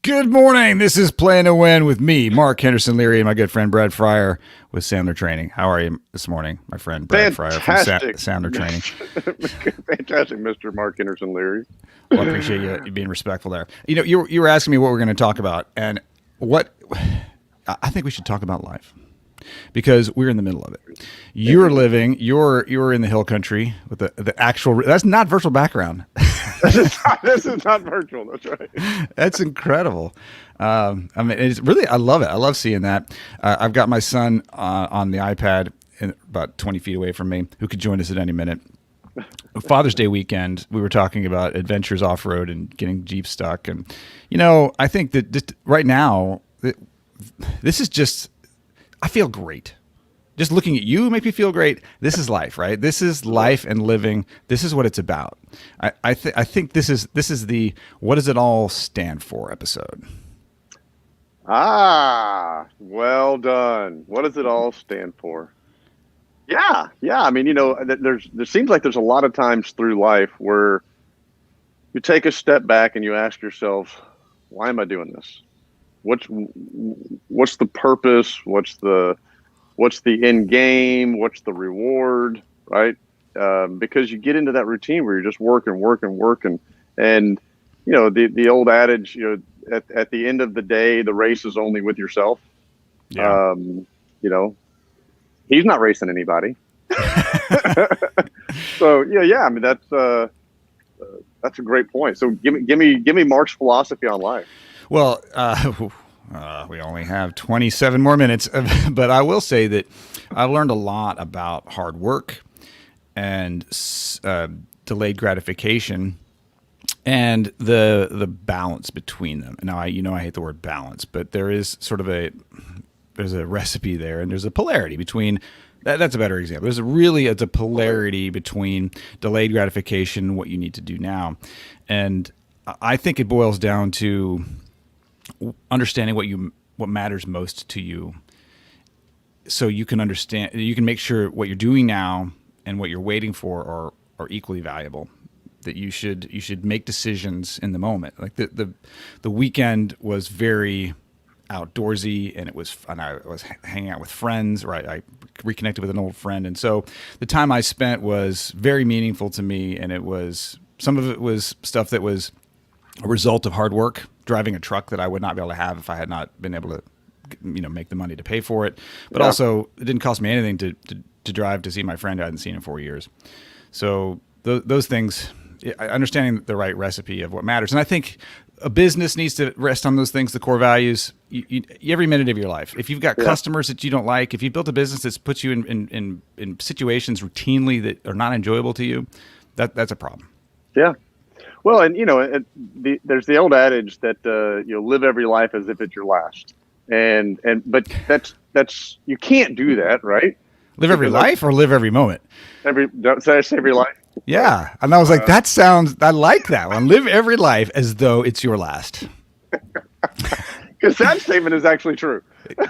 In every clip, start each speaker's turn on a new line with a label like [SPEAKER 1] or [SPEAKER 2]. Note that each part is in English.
[SPEAKER 1] Good morning. This is Plan to Win with me, Mark Henderson Leary, and my good friend Brad Freyer with Sandler Training. How are you this morning, my friend Brad Freyer from Sandler Training?
[SPEAKER 2] Fantastic, Mr. Mark Henderson Leary.
[SPEAKER 1] Well, I appreciate you being respectful there. You know, you were asking me what we're going to talk about, and I think we should talk about life. Because we're in the middle of it. You're in the hill country with the actual. That's not virtual background.
[SPEAKER 2] This is not virtual. That's right.
[SPEAKER 1] That's incredible. I mean, it's really. I love it. I love seeing that. I've got my son on the iPad about 20 feet away from me, who could join us at any minute. Father's Day weekend, we were talking about adventures off road and getting Jeep stuck, and I think that just right now, this is just. I feel great. Just looking at you make me feel great. This is life, right? This is life and living. This is what it's about. I think this is the what does it all stand for episode.
[SPEAKER 2] Well done. What does it all stand for? Yeah. I mean, there seems like there's a lot of times through life where you take a step back and you ask yourself, why am I doing this? What's the purpose? What's the end game? What's the reward? Right? Because you get into that routine where you're just working, and the old adage, at the end of the day, the race is only with yourself.
[SPEAKER 1] Yeah.
[SPEAKER 2] He's not racing anybody. So yeah. I mean, that's a great point. So give me Mark's philosophy on life.
[SPEAKER 1] Well, we only have 27 more minutes, but I will say that I've learned a lot about hard work and delayed gratification and the balance between them. Now, I hate the word balance, but there is sort of there's a recipe there, and there's a polarity between. That's a better example. It's a polarity between delayed gratification, what you need to do now, and I think it boils down to understanding what matters most to you, so you can understand, you can make sure what you're doing now and what you're waiting for are equally valuable. That you should make decisions in the moment. Like the weekend was very outdoorsy, and I was hanging out with friends, right? I reconnected with an old friend, and so the time I spent was very meaningful to me, and some of it was stuff that was a result of hard work, driving a truck that I would not be able to have if I had not been able to, make the money to pay for it. But also, it didn't cost me anything to drive to see my friend who I hadn't seen in 4 years. So those things, understanding the right recipe of what matters. And I think a business needs to rest on those things, the core values, every minute of your life. If you've got customers that you don't like, if you built a business that puts you in situations routinely that are not enjoyable to you, that's a problem.
[SPEAKER 2] Yeah. Well, and there's the old adage that live every life as if it's your last, but that's you can't do that, right?
[SPEAKER 1] Live every life or live every moment.
[SPEAKER 2] Did I say every life?
[SPEAKER 1] Yeah, and I was like, I like that one. Live every life as though it's your last.
[SPEAKER 2] Because that statement is actually true.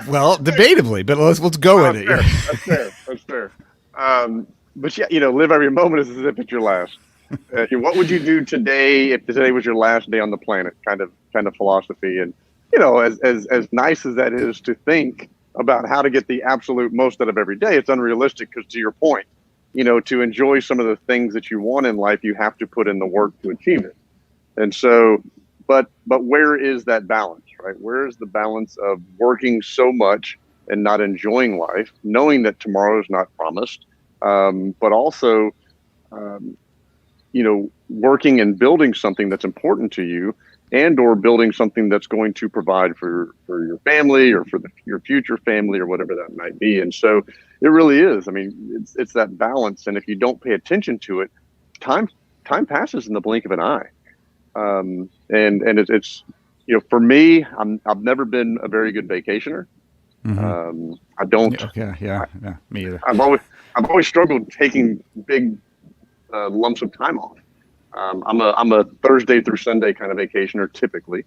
[SPEAKER 1] Well, debatably, but let's go with it.
[SPEAKER 2] That's fair. But yeah, live every moment as if it's your last. What would you do today if today was your last day on the planet? Kind of philosophy, and as nice as that is to think about how to get the absolute most out of every day, it's unrealistic because, to your point, to enjoy some of the things that you want in life, you have to put in the work to achieve it. And so, but where is that balance, right? Where is the balance of working so much and not enjoying life, knowing that tomorrow is not promised, but also working and building something that's important to you, and or building something that's going to provide for your family or for your future family or whatever that might be. And so it really is. I mean, it's that balance. And if you don't pay attention to it, time passes in the blink of an eye. And it's for me, I've never been a very good vacationer.
[SPEAKER 1] Mm-hmm.
[SPEAKER 2] I don't.
[SPEAKER 1] Yeah, me either.
[SPEAKER 2] I've always struggled taking big lumps of time off. I'm a Thursday through Sunday kind of vacationer typically,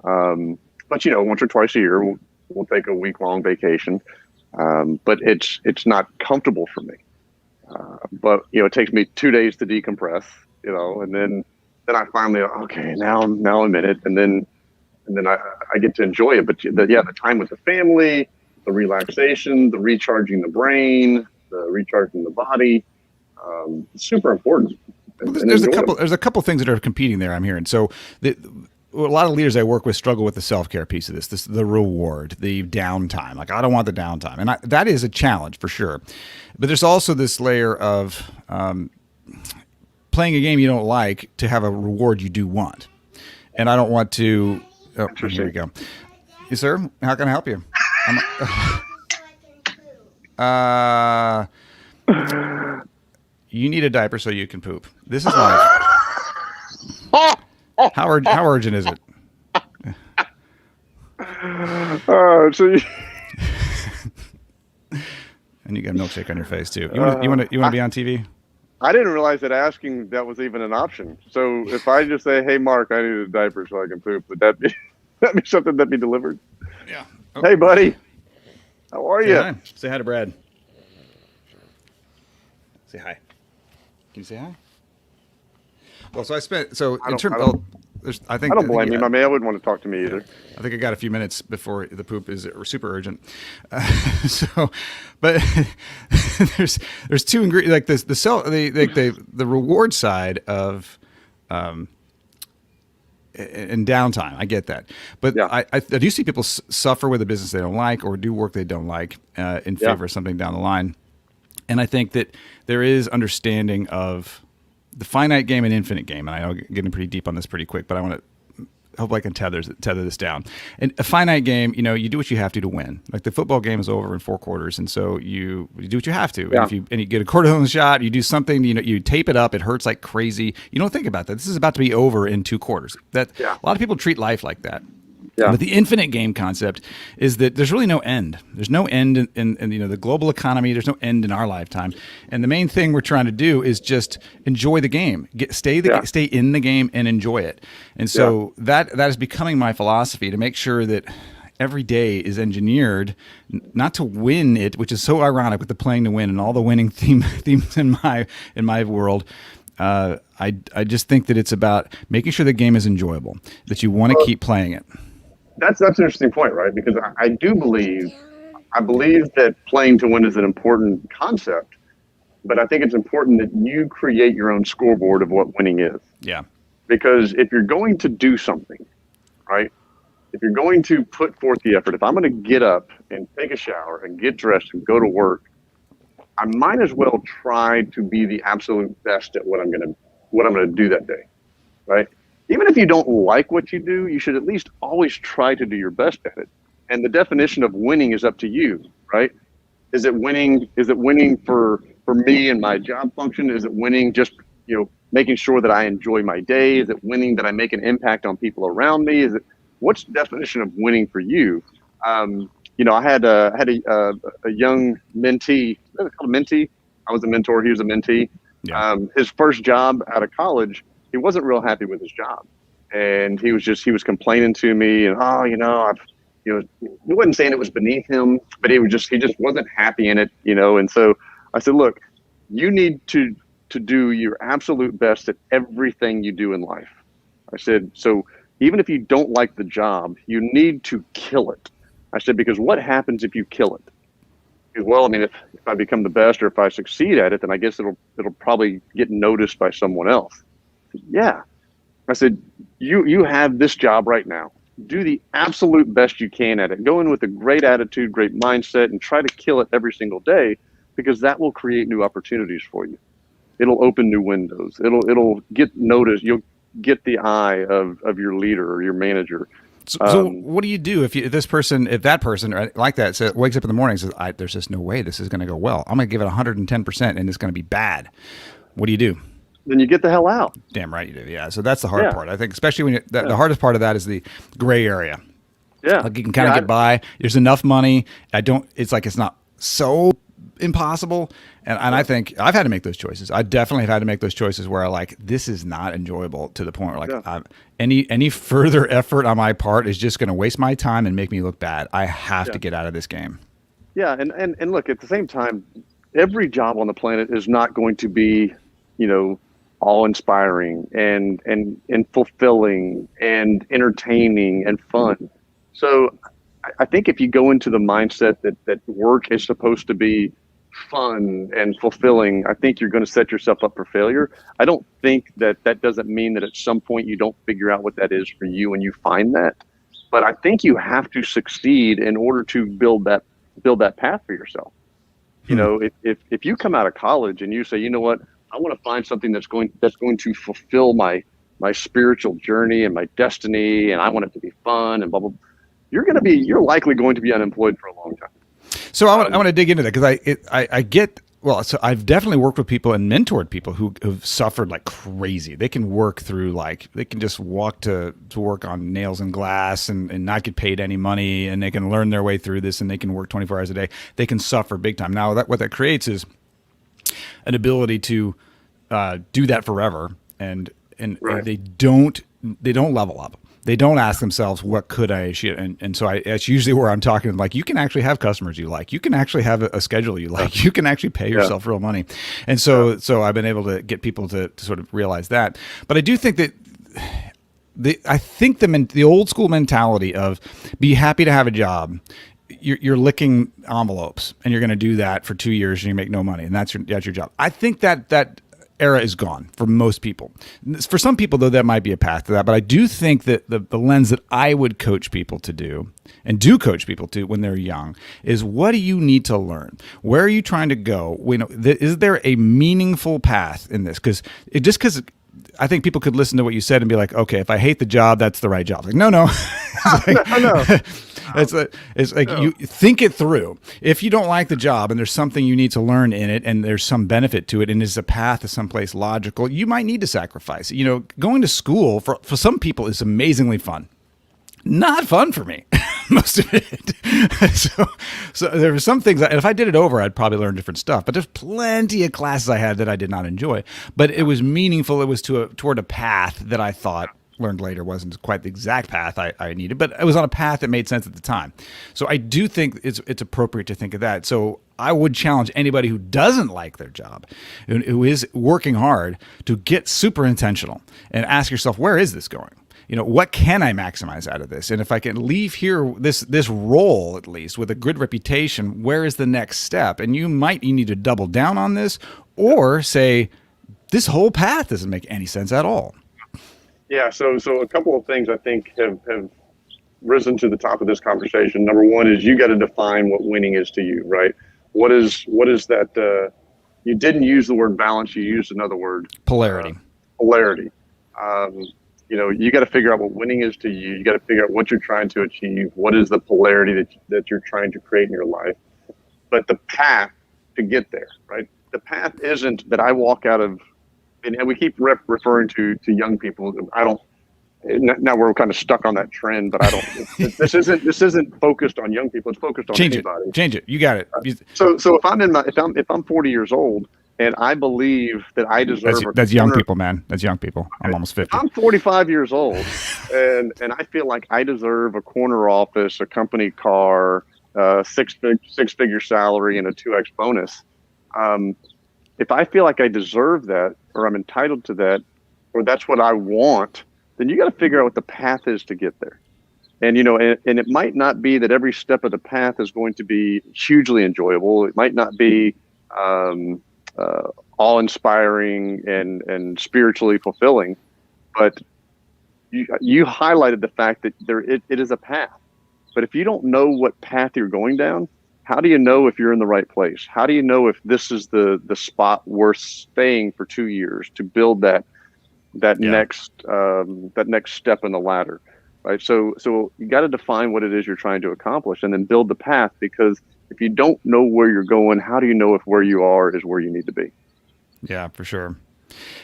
[SPEAKER 2] but once or twice a year we'll take a week-long vacation. But it's not comfortable for me. But it takes me 2 days to decompress, and then I finally, okay, now I'm in it, and then and then I get to enjoy it. But the time with the family, the relaxation, the recharging the brain, the recharging the body, super important.
[SPEAKER 1] Well, there's a couple things that are competing there, I'm hearing. So a lot of leaders I work with struggle with the self-care piece of this, the reward, the downtime. Like, I don't want the downtime. And that is a challenge for sure. But there's also this layer of playing a game you don't like to have a reward you do want. And I don't want to. Oh, here we go. Yes, sir. How can I help you? You need a diaper so you can poop. This is life. How urgent is it? And you got a milkshake on your face too. You want to be on TV?
[SPEAKER 2] I didn't realize that asking that was even an option. So if I just say, "Hey, Mark, I need a diaper so I can poop," would that be something that'd be delivered?
[SPEAKER 1] Yeah. Okay.
[SPEAKER 2] Hey, buddy, how are you?
[SPEAKER 1] Hi. Say hi to Brad. Say hi. Can you say hi? Well, so I spent I don't blame him. I mean, I wouldn't want to talk to me either. I think I got a few minutes before the poop is super urgent. But there's two ingredients, like the reward side of and downtime. I get that, but yeah. I do see people suffer with a business they don't like or do work they don't like in favor of something down the line. And I think that there is understanding of the finite game and infinite game. And I know I'm getting pretty deep on this pretty quick, but I want to hope I can tether this down. And a finite game, you do what you have to win. Like, the football game is over in 4 quarters, and so you do what you have to.
[SPEAKER 2] Yeah.
[SPEAKER 1] And you get a cortisone shot, you do something, you tape it up, it hurts like crazy. You don't think about that. This is about to be over in 2 quarters. A lot of people treat life like that. Yeah. But the infinite game concept is that there's really no end. There's no end in the global economy. There's no end in our lifetime. And the main thing we're trying to do is just enjoy the game. Stay in the game and enjoy it. And so that is becoming my philosophy, to make sure that every day is engineered not to win it, which is so ironic with the playing to win and all the winning themes in my world. I just think that it's about making sure the game is enjoyable, that you want to keep playing it.
[SPEAKER 2] That's an interesting point, right? Because I believe that playing to win is an important concept, but I think it's important that you create your own scoreboard of what winning is.
[SPEAKER 1] Yeah.
[SPEAKER 2] Because if you're going to do something, right? If you're going to put forth the effort, if I'm going to get up and take a shower and get dressed and go to work, I might as well try to be the absolute best at what I'm going to do that day, right? Even if you don't like what you do, you should at least always try to do your best at it. And the definition of winning is up to you, right? Is it winning for me and my job function? Is it winning just, making sure that I enjoy my day? Is it winning that I make an impact on people around me? What's the definition of winning for you? I had a young mentee. Is that called a mentee? I was a mentor. He was a mentee. Yeah. His first job out of college, he wasn't real happy with his job, and he was complaining to me, and he wasn't saying it was beneath him, but he just wasn't happy in it, And so I said, look, you need to do your absolute best at everything you do in life. I said, so even if you don't like the job, you need to kill it. I said, because what happens if you kill it? Because, well, I mean, if I become the best or if I succeed at it, then I guess it'll probably get noticed by someone else. Yeah. I said, you have this job right now. Do the absolute best you can at it. Go in with a great attitude, great mindset, and try to kill it every single day, because that will create new opportunities for you. It'll open new windows. It'll get noticed. You'll get the eye of your leader or your manager.
[SPEAKER 1] So what do you do if that person like that wakes up in the morning and says, there's just no way this is going to go well. I'm going to give it 110% and it's going to be bad. What do you do?
[SPEAKER 2] Then you get the hell out.
[SPEAKER 1] Damn right you do. Yeah. So that's the hard part. I think, especially when the hardest part of that is the gray area.
[SPEAKER 2] Yeah.
[SPEAKER 1] Like, you can kind of get by. There's enough money. It's not so impossible. And I think I've had to make those choices. I definitely have had to make those choices where this is not enjoyable, to the point where any further effort on my part is just going to waste my time and make me look bad. I have to get out of this game.
[SPEAKER 2] Yeah. And look, at the same time, every job on the planet is not going to be, awe-inspiring and fulfilling and entertaining and fun. So I think if you go into the mindset that work is supposed to be fun and fulfilling, I think you're going to set yourself up for failure. I don't think that doesn't mean that at some point you don't figure out what that is for you and you find that. But I think you have to succeed in order to build that path for yourself. You know, if you come out of college and you say, you know what, I want to find something that's going to fulfill my spiritual journey and my destiny, and I want it to be fun and blah blah blah, you're likely going to be unemployed for a long time.
[SPEAKER 1] So I want to dig into that because I get, well, so I've definitely worked with people and mentored people who've suffered like crazy. They can work through they can just walk to work on nails and glass and not get paid any money, and they can learn their way through this, and they can work 24 hours a day. They can suffer big time. Now what that creates is an ability to do that forever, and
[SPEAKER 2] Right.
[SPEAKER 1] they don't level up. They don't ask themselves, what could I achieve? And so that's usually where I'm talking, like, you can actually have customers you like. You can actually have a schedule you like. You can actually pay yourself real money. And so I've been able to get people to sort of realize that. But I do think that the old school mentality of be happy to have a job, you're licking envelopes and you're going to do that for 2 years and you make no money, and that's your job. I think that era is gone for most people. For some people, though, that might be a path to that. But I do think that the lens that I would coach people to do, and do coach people to when they're young, is what do you need to learn? Where are you trying to go? Is there a meaningful path in this? Because I think people could listen to what you said and be like, okay, if I hate the job, that's the right job. Like, no. It's like you think it through. If you don't like the job and there's something you need to learn in it and there's some benefit to it and is a path to someplace logical, you might need to sacrifice. Going to school for some people is amazingly fun. Not fun for me, most of it. So there were some things, and if I did it over, I'd probably learn different stuff. But there's plenty of classes I had that I did not enjoy. But it was meaningful. It was toward a path that I thought, learned later, wasn't quite the exact path I needed, but it was on a path that made sense at the time. So I do think it's appropriate to think of that. So I would challenge anybody who doesn't like their job, who is working hard, to get super intentional and ask yourself, where is this going? What can I maximize out of this? And if I can leave here this role, at least with a good reputation, where is the next step? And you need to double down on this, or say, this whole path doesn't make any sense at all.
[SPEAKER 2] Yeah, so a couple of things I think have risen to the top of this conversation. Number one is you got to define what winning is to you, right? What is that? You didn't use the word balance. You used another word.
[SPEAKER 1] Polarity.
[SPEAKER 2] Polarity. You got to figure out what winning is to you. You got to figure out what you're trying to achieve. What is the polarity that you're trying to create in your life? But the path to get there, right? The path isn't that I walk out of. And we keep referring to young people. I don't. Now we're kind of stuck on that trend, but I don't. This isn't focused on young people. It's focused on anybody.
[SPEAKER 1] Change it. You got it.
[SPEAKER 2] So if I'm 40 years old and I believe that I deserve.
[SPEAKER 1] That's young people, man. That's young people. I'm almost 50.
[SPEAKER 2] I'm 45 years old, and I feel like I deserve a corner office, a company car, six-figure salary, and a 2x bonus. If I feel like I deserve that, or I'm entitled to that, or that's what I want, then you got to figure out what the path is to get there. And and it might not be that every step of the path is going to be hugely enjoyable. It might not be awe-inspiring and spiritually fulfilling, but you highlighted the fact that it is a path. But if you don't know what path you're going down, how do you know if you're in the right place? How do you know if this is the spot worth staying for 2 years to build that next step in the ladder, right? So you got to define what it is you're trying to accomplish, and then build the path. Because if you don't know where you're going, how do you know if where you are is where you need to be?
[SPEAKER 1] Yeah, for sure.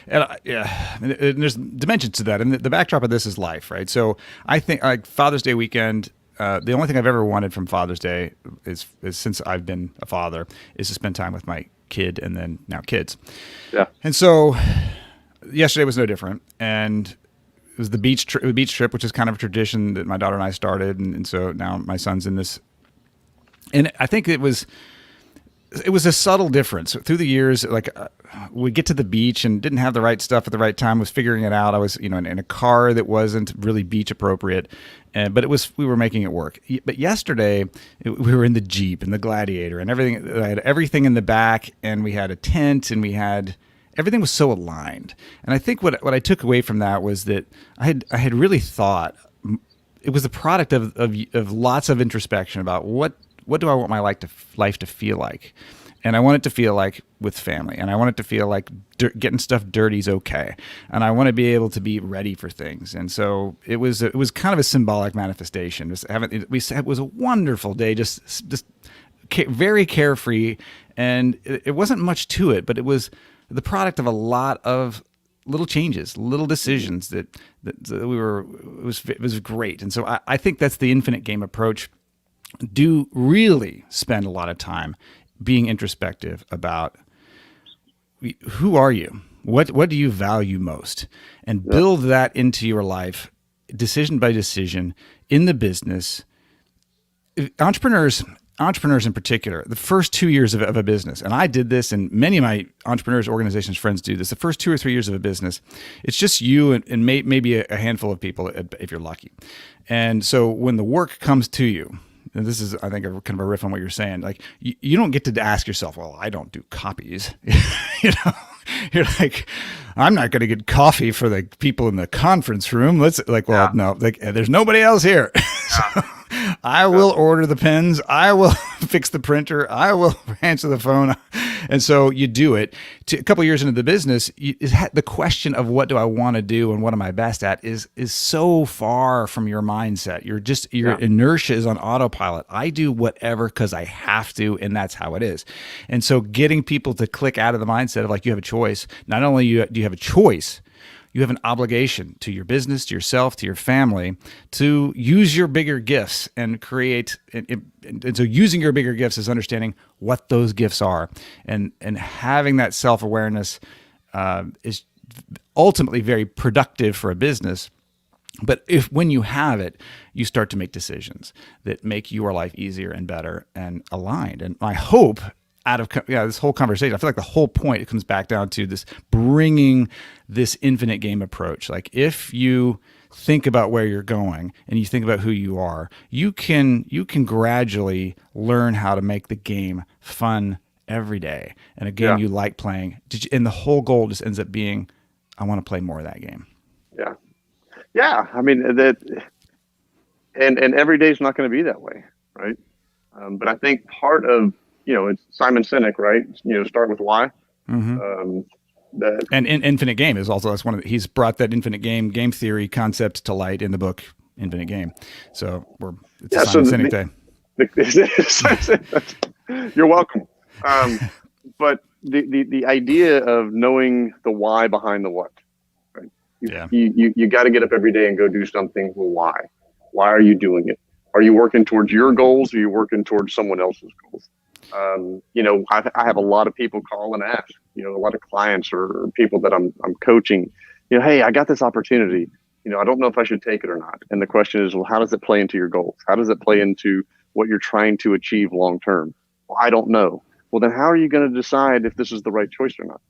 [SPEAKER 1] And and there's dimensions to that, and the backdrop of this is life, right? So I think like Father's Day weekend. The only thing I've ever wanted from Father's Day is since I've been a father, is to spend time with my kid and then now kids.
[SPEAKER 2] Yeah.
[SPEAKER 1] And so yesterday was no different. And it was the beach trip, which is kind of a tradition that my daughter and I started. And so now my son's in this. And I think it was it was a subtle difference through the years. Like we get to the beach and didn't have the right stuff at the right time. Was figuring it out. I was, in a car that wasn't really beach appropriate, but we were making it work. But yesterday we were in the Jeep and the Gladiator and everything. I had everything in the back, and we had a tent, and everything was so aligned. And I think what I took away from that was that I had really thought it was the product of lots of introspection about what do I want my life to feel like? And I want it to feel like with family. And I want it to feel like getting stuff dirty is okay. And I want to be able to be ready for things. And so it was kind of a symbolic manifestation. It was a wonderful day, just very carefree. And it wasn't much to it, but it was the product of a lot of little changes, little decisions that it was great. And so I think that's the infinite game approach. Do really spend a lot of time being introspective about who are you? What do you value most? And build that into your life, decision by decision, in the business. Entrepreneurs in particular, the first 2 years of a business, and I did this, and many of my entrepreneurs organizations friends do this, the first 2 or 3 years of a business, it's just you and maybe a handful of people if you're lucky. And so when the work comes to you, and this is, I think, kind of a riff on what you're saying. Like, you don't get to ask yourself, well, I don't do copies. You're like, I'm not going to get coffee for the people in the conference room. No, there's nobody else here. So I will order the pens. I will fix the printer. I will answer the phone. And so you do it. A couple of years into the business, the question of what do I want to do and what am I best at is so far from your mindset. Your inertia is on autopilot. I do whatever because I have to, and that's how it is. And so getting people to click out of the mindset of like, you have a choice. Not only do you have a choice, you have an obligation to your business, to yourself, to your family, to use your bigger gifts and create. And so using your bigger gifts is understanding what those gifts are, and having that self-awareness is ultimately very productive for a business. But when you have it, you start to make decisions that make your life easier and better and aligned. And my hope out of this whole conversation, I feel like the whole point, it comes back down to this bringing this infinite game approach. Like, if you think about where you're going and you think about who you are, you can gradually learn how to make the game fun every day, and a game you like playing. And the whole goal just ends up being, I want to play more of that game.
[SPEAKER 2] Yeah. I mean, that, and every day is not going to be that way, right? But I think part of, it's Simon Sinek, right? Start with why.
[SPEAKER 1] Mm-hmm. And infinite game is also, he's brought that infinite game theory concept to light in the book Infinite Game. So it's a Simon Sinek day.
[SPEAKER 2] You're welcome. But the idea of knowing the why behind the what, right? You got to get up every day and go do something. Well, why? Why are you doing it? Are you working towards your goals, or are you working towards someone else's goals? I have a lot of people call and ask, a lot of clients or people that I'm coaching, hey, I got this opportunity. I don't know if I should take it or not. And the question is, well, how does it play into your goals? How does it play into what you're trying to achieve long term? Well, I don't know. Well, then how are you going to decide if this is the right choice or not?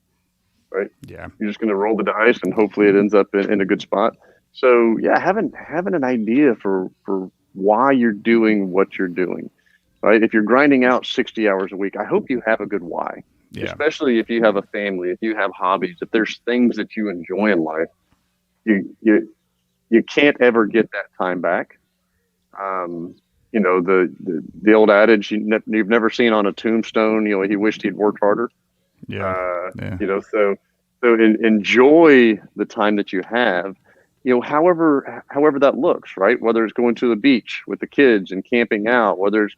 [SPEAKER 2] Right? Yeah. You're just going to roll the dice and hopefully it ends up in a good spot. So yeah, having an idea for why you're doing what you're doing. Right? If you're grinding out 60 hours a week, I hope you have a good why, especially if you have a family, if you have hobbies, if there's things that you enjoy in life, you can't ever get that time back. The old adage, you've never seen on a tombstone, he wished he'd worked harder. So enjoy the time that you have, however that looks, right? Whether it's going to the beach with the kids and camping out, whether it's,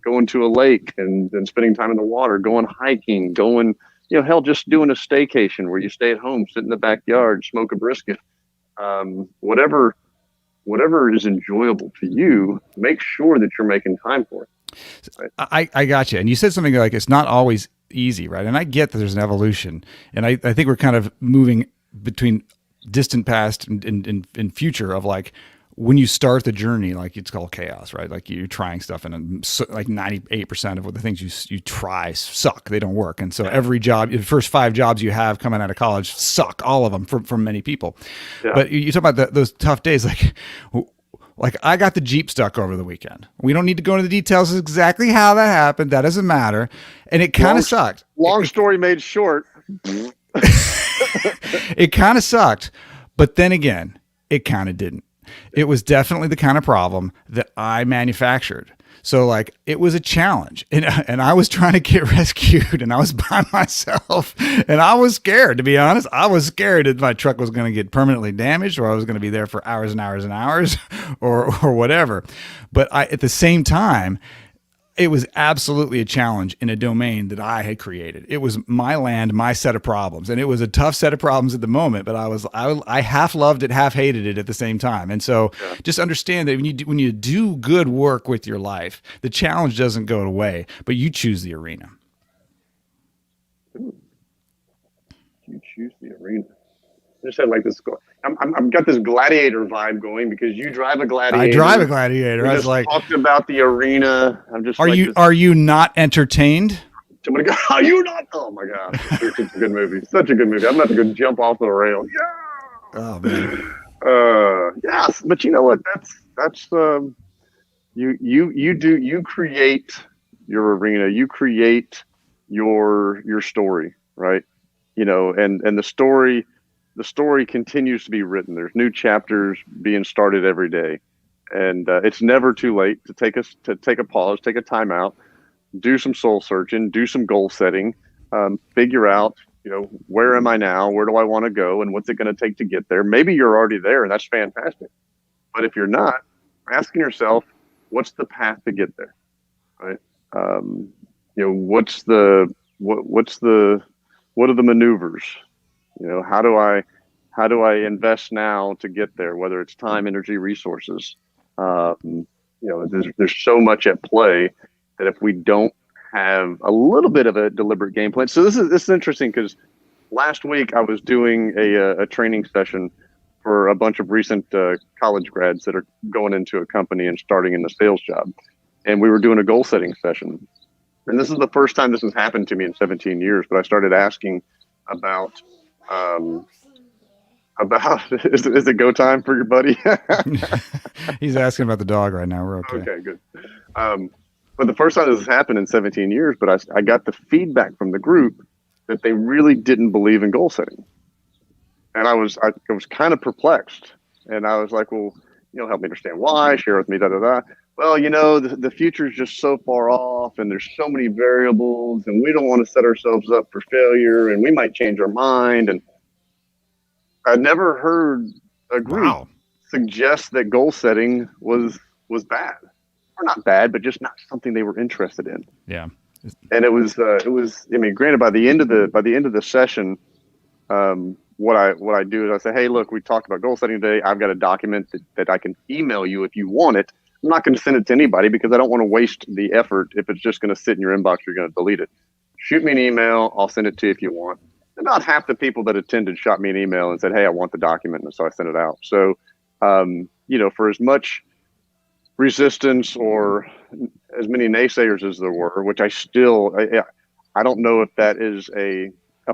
[SPEAKER 2] going to a lake and spending time in the water, going hiking, just doing a staycation where you stay at home, sit in the backyard, smoke a brisket, whatever is enjoyable to you, make sure that you're making time for it.
[SPEAKER 1] Right? I got you. And you said something like, it's not always easy, right? And I get that there's an evolution. And I think we're kind of moving between distant past and future of like, when you start the journey, like it's called chaos, right? Like you're trying stuff, and like 98% of the things you try suck. They don't work. And so every job, the first 5 jobs you have coming out of college suck, all of them from many people.
[SPEAKER 2] Yeah.
[SPEAKER 1] But you talk about those tough days, like I got the Jeep stuck over the weekend. We don't need to go into the details of exactly how that happened. That doesn't matter. And it kind of sucked.
[SPEAKER 2] Long story made short.
[SPEAKER 1] It kind of sucked. But then again, it kind of didn't. It was definitely the kind of problem that I manufactured. So like it was a challenge, and I was trying to get rescued, and I was by myself, and I was scared, to be honest. I was scared that my truck was going to get permanently damaged, or I was going to be there for hours and hours and hours, or whatever. But at the same time, it was absolutely a challenge in a domain that I had created. It was my land, my set of problems, and it was a tough set of problems at the moment. But I half loved it, half hated it at the same time. And so, just understand that when you do good work with your life, the challenge doesn't go away, but you choose the arena.
[SPEAKER 2] Ooh. You choose the arena. I just had like this. I've got this gladiator vibe going because you drive a gladiator.
[SPEAKER 1] I drive a gladiator. I was like,
[SPEAKER 2] talked about the arena. I'm just.
[SPEAKER 1] Are you not entertained?
[SPEAKER 2] Somebody go, are you not? Oh my God, it's a good movie. Such a good movie. I'm about to go jump off the rail. Yeah.
[SPEAKER 1] Oh man.
[SPEAKER 2] Yes, but you know what? That's you create your arena. You create your story, right? You know, and the story continues to be written. There's new chapters being started every day, and it's never too late to take a pause, take a time out, do some soul searching, do some goal setting, figure out, you know, where am I now? Where do I want to go? And what's it going to take to get there? Maybe you're already there, and that's fantastic. But if you're not, asking yourself, what's the path to get there? Right? You know, what are the maneuvers? You know, how do I invest now to get there? Whether it's time, energy, resources. You know, there's so much at play that if we don't have a little bit of a deliberate game plan. So this is interesting because last week I was doing a training session for a bunch of recent college grads that are going into a company and starting in the sales job, and we were doing a goal setting session. And this is the first time this has happened to me in 17 years. But I started asking about is it go time for your buddy?
[SPEAKER 1] He's asking about the dog right now. We're okay.
[SPEAKER 2] Okay, good. But the first time this has happened in 17 years, but I got the feedback from the group that they really didn't believe in goal setting. And I was kind of perplexed. And I was like, well, you know, help me understand why, share with me, da, da, da. Well, you know, the future is just so far off and there's so many variables and we don't want to set ourselves up for failure and we might change our mind. And I never heard a group suggest that goal setting was bad, or not bad, but just not something they were interested in.
[SPEAKER 1] Yeah.
[SPEAKER 2] And it was, I mean, granted by the end of the session, what I do is I say, hey, look, we talked about goal setting today. I've got a document that I can email you if you want it. I'm not going to send it to anybody because I don't want to waste the effort. If it's just going to sit in your inbox, you're going to delete it. Shoot me an email. I'll send it to you if you want. About half the people that attended shot me an email and said, hey, I want the document. And so I sent it out. So, you know, for as much resistance or as many naysayers as there were, which I don't know if that is a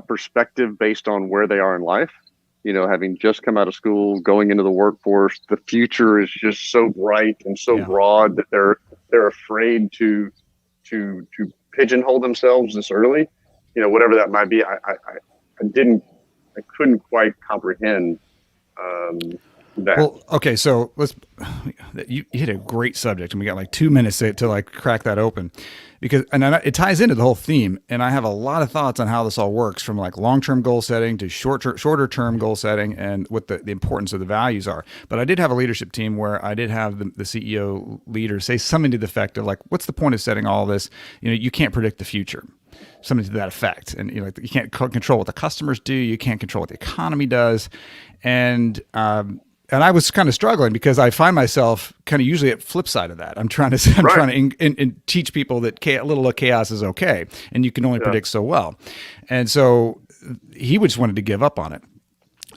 [SPEAKER 2] perspective based on where they are in life. You know, having just come out of school, going into the workforce, the future is just so bright and so broad that they're afraid to pigeonhole themselves this early. You know, whatever that might be. I couldn't quite comprehend that.
[SPEAKER 1] Well, okay, so you hit a great subject, and we got like 2 minutes to like crack that open, because it ties into the whole theme. And I have a lot of thoughts on how this all works, from like long-term goal setting to shorter term goal setting, and what the importance of the values are. But I did have a leadership team where I did have the CEO leader say something to the effect of like, "What's the point of setting all this? You know, you can't predict the future." Something to that effect. And you know, you can't control what the customers do. You can't control what the economy does. And I was kind of struggling because I find myself kind of usually at flip side of that. I'm trying to teach people that a little chaos is okay, and you can only predict so well. And so he just wanted to give up on it.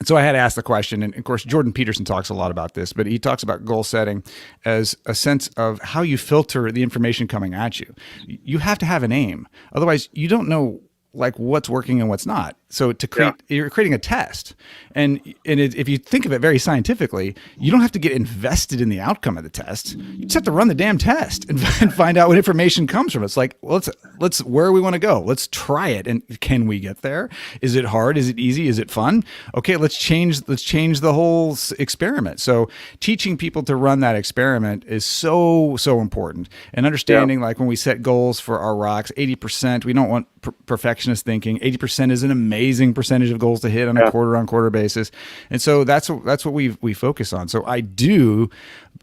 [SPEAKER 1] So I had to ask the question, and of course, Jordan Peterson talks a lot about this, but he talks about goal setting as a sense of how you filter the information coming at you. You have to have an aim. Otherwise, you don't know like what's working and what's not. So to create, you're creating a test. If you think of it very scientifically, you don't have to get invested in the outcome of the test. You just have to run the damn test and find out what information comes from it. It's like, well, let's where we want to go. Let's try it. And can we get there? Is it hard? Is it easy? Is it fun? Okay, let's change the whole experiment. So teaching people to run that experiment is so important. And understanding like when we set goals for our rocks, 80%, we don't want perfectionist thinking. 80% is an amazing percentage of goals to hit on a quarter-on-quarter basis. And so that's what we focus on. So I do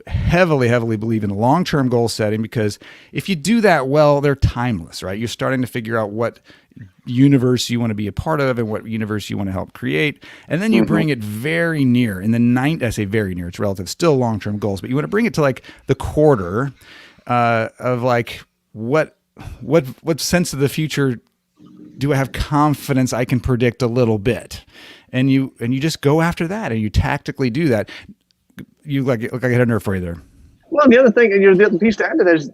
[SPEAKER 1] heavily believe in long-term goal setting, because if you do that well, they're timeless, right? You're starting to figure out what universe you want to be a part of and what universe you want to help create. And then you bring it very near. I say very near, it's relative, still long-term goals, but you want to bring it to like the quarter of like what sense of the future do I have confidence I can predict a little bit? And you just go after that, and you tactically do that. You like I had a nerve for you there.
[SPEAKER 2] Well, the other thing, and the piece to add to that is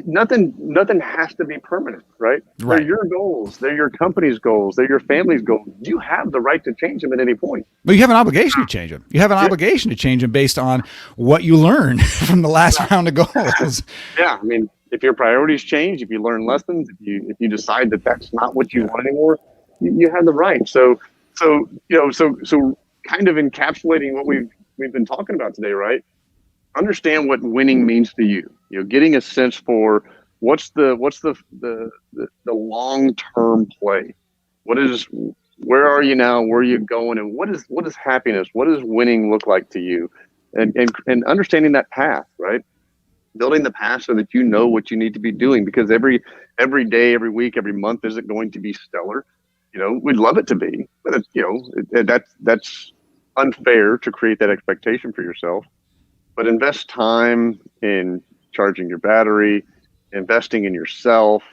[SPEAKER 2] nothing has to be permanent, right? They're your goals. They're your company's goals. They're your family's goals. You have the right to change them at any point.
[SPEAKER 1] But you have an obligation to change them. You have an obligation to change them based on what you learned from the last round of goals.
[SPEAKER 2] Yeah, I mean, if your priorities change, if you learn lessons, if you decide that that's not what you want anymore, you have the right. So kind of encapsulating what we've been talking about today, right? Understand what winning means to you. Getting a sense for what's the long-term play. Where are you now? Where are you going? And what is happiness? What does winning look like to you? And understanding that path, right? Building the path so that you know what you need to be doing, because every day, every week, every month isn't going to be stellar. We'd love it to be, but that's unfair to create that expectation for yourself. But invest time in charging your battery, investing in yourself,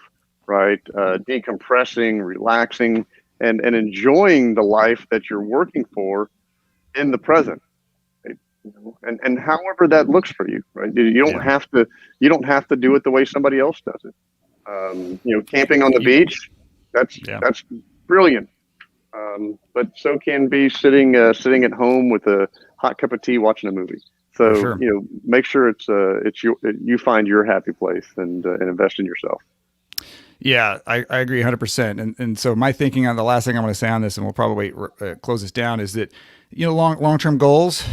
[SPEAKER 2] right? Decompressing, relaxing, and enjoying the life that you're working for in the present. And however that looks for you, right? You don't have to do it the way somebody else does it. Camping on the beach, that's brilliant. But so can be sitting at home with a hot cup of tea watching a movie. So make sure you find your happy place and invest in yourself.
[SPEAKER 1] Yeah, I agree 100%. And so my thinking on the last thing I want to say on this, and we'll probably close this down, is that long-term goals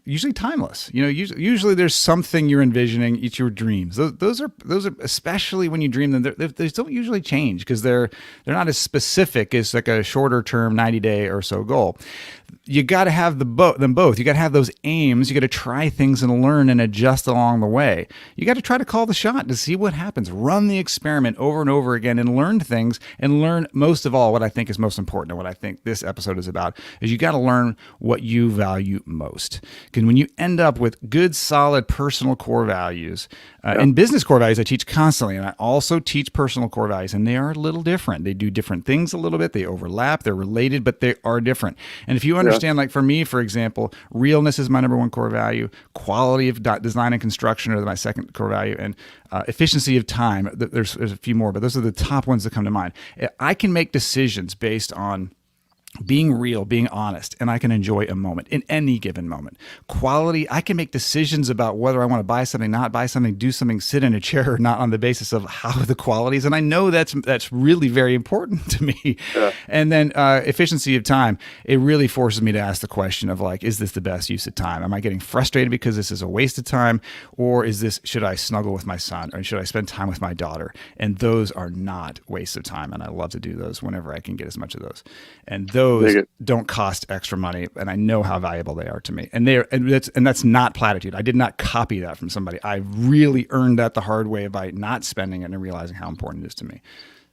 [SPEAKER 1] usually timeless. Usually there's something you're envisioning. It's your dreams. Those are especially when you dream them. They don't usually change because they're not as specific as like a shorter term 90-day or so goal. You got to have them both. You got to have those aims. You got to try things and learn and adjust along the way. You got to try to call the shot to see what happens. Run the experiment over and over again and learn things, and learn most of all what I think is most important, and what I think this episode is about, is you got to learn what you value most. Because when you end up with good, solid personal core values, and business core values I teach constantly, and I also teach personal core values, and they are a little different. They do different things a little bit. They overlap. They're related, but they are different. And if you understand, like for me, for example, realness is my number one core value. Quality of design and construction are my second core value, and efficiency of time. There's a few more, but those are the top ones that come to mind. I can make decisions based on being real, being honest, and I can enjoy a moment in any given moment. Quality, I can make decisions about whether I want to buy something, not buy something, do something, sit in a chair or not, on the basis of how the quality is. And I know that's really very important to me. Yeah. And then efficiency of time, it really forces me to ask the question of like, is this the best use of time? Am I getting frustrated because this is a waste of time? Or should I snuggle with my son, or should I spend time with my daughter? And those are not wastes of time. And I love to do those whenever I can get as much of those. And those don't cost extra money, and I know how valuable they are to me. And that's not platitude. I did not copy that from somebody. I really earned that the hard way by not spending it and realizing how important it is to me.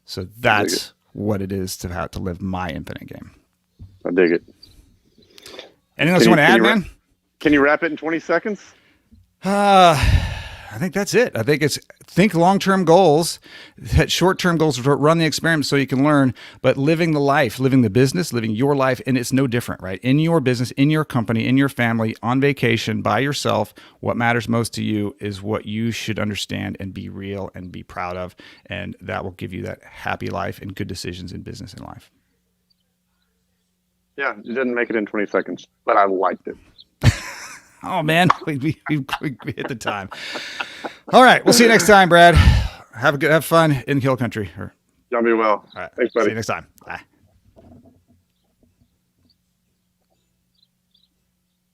[SPEAKER 1] So that's what it is to have to live my infinite game.
[SPEAKER 2] I dig it.
[SPEAKER 1] Anything else you want to add, man?
[SPEAKER 2] Can you wrap it in 20 seconds?
[SPEAKER 1] I think that's it. I think it's think long-term goals, that short-term goals run the experiment so you can learn, but living the life, living the business, living your life. And it's no different, right? In your business, in your company, in your family, on vacation, by yourself, what matters most to you is what you should understand and be real and be proud of. And that will give you that happy life and good decisions in business and life.
[SPEAKER 2] Yeah, you didn't make it in 20 seconds, but I liked it.
[SPEAKER 1] Oh man, we hit the time. All right, we'll see you next time, Brad. Have fun in Hill Country.
[SPEAKER 2] Y'all be well.
[SPEAKER 1] All right,
[SPEAKER 2] thanks, buddy.
[SPEAKER 1] See you next time. Bye.